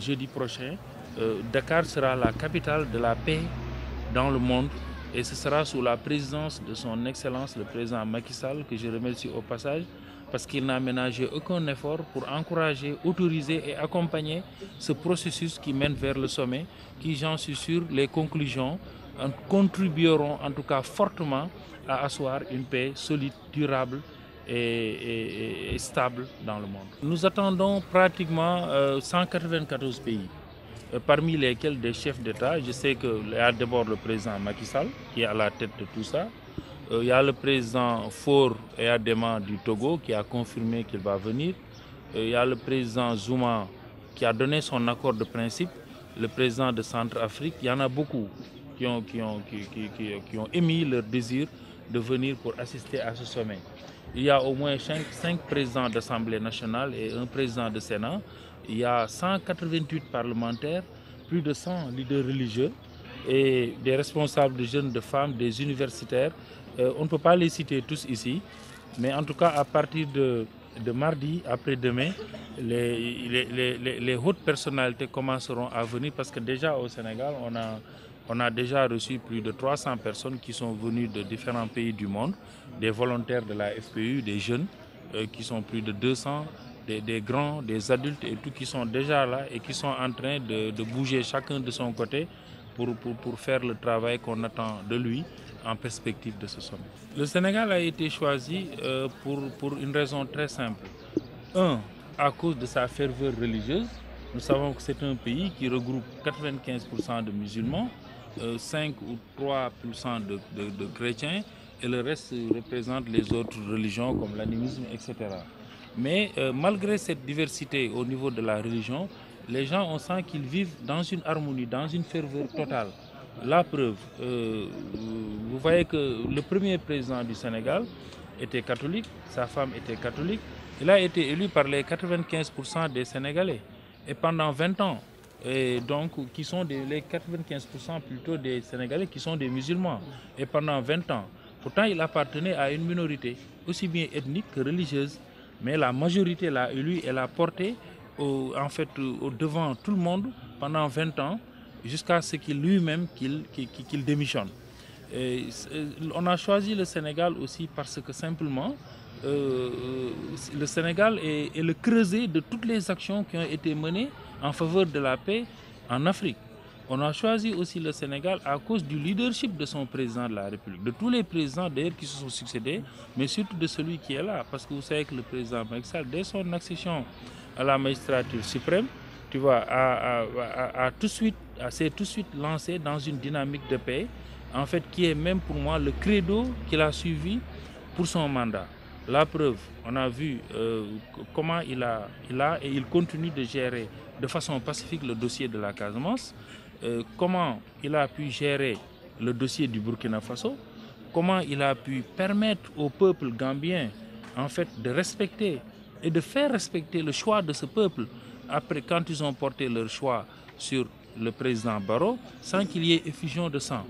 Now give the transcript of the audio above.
jeudi prochain, Dakar sera la capitale de la paix dans le monde et ce sera sous la présidence de son Excellence le président Macky Sall, que je remercie au passage, parce qu'il n'a ménagé aucun effort pour encourager, autoriser et accompagner ce processus qui mène vers le sommet, qui, j'en suis sûr, les conclusions contribueront en tout cas fortement à asseoir une paix solide, durable et stable dans le monde. Nous attendons pratiquement 194 pays, parmi lesquels des chefs d'État. Je sais qu'il y a d'abord le président Macky Sall qui est à la tête de tout ça. Il y a le président Faure Eyadema du Togo qui a confirmé qu'il va venir. Il y a le président Zuma qui a donné son accord de principe. Le président de Centrafrique. Il y en a beaucoup qui ont émis leur désir de venir pour assister à ce sommet. Il y a au moins 5 présidents d'Assemblée nationale et un président de Sénat. Il y a 188 parlementaires, plus de 100 leaders religieux et des responsables de jeunes, de femmes, des universitaires. On ne peut pas les citer tous ici, mais en tout cas à partir de mardi, après-demain, les hautes personnalités commenceront à venir parce que déjà au Sénégal, on a déjà reçu plus de 300 personnes qui sont venues de différents pays du monde, des volontaires de la FPU, des jeunes qui sont plus de 200, des grands, des adultes et tout qui sont déjà là et qui sont en train de bouger chacun de son côté pour faire le travail qu'on attend de lui en perspective de ce sommet. Le Sénégal a été choisi pour une raison très simple. Un, à cause de sa ferveur religieuse. Nous savons que c'est un pays qui regroupe 95% de musulmans, 5 ou 3% de chrétiens et le reste représente les autres religions comme l'animisme, etc. Mais malgré cette diversité au niveau de la religion, les gens, on sent qu'ils vivent dans une harmonie, dans une ferveur totale. La preuve, vous voyez que le premier président du Sénégal était catholique, sa femme était catholique. Il a été élu par les 95% des Sénégalais. Et pendant 20 ans, et donc, qui sont les 95% plutôt des Sénégalais qui sont des musulmans. Et pendant 20 ans, pourtant il appartenait à une minorité, aussi bien ethnique que religieuse. Mais la majorité l'a élu et l'a porté devant tout le monde pendant 20 ans, jusqu'à ce qu'il lui-même qu'il démissionne. On a choisi le Sénégal aussi parce que simplement, le Sénégal est le creuset de toutes les actions qui ont été menées en faveur de la paix en Afrique. On a choisi aussi le Sénégal à cause du leadership de son président de la République, de tous les présidents d'ailleurs qui se sont succédés, mais surtout de celui qui est là. Parce que vous savez que le président Macky Sall, dès son accession à la magistrature suprême, tu vois, s'est tout de suite lancé dans une dynamique de paix, en fait, qui est même pour moi le credo qu'il a suivi pour son mandat. La preuve, on a vu comment il a et il continue de gérer de façon pacifique le dossier de la Casamance, comment il a pu gérer le dossier du Burkina Faso, comment il a pu permettre au peuple gambien en fait, de respecter et de faire respecter le choix de ce peuple après quand ils ont porté leur choix sur le président Barrow sans qu'il y ait effusion de sang.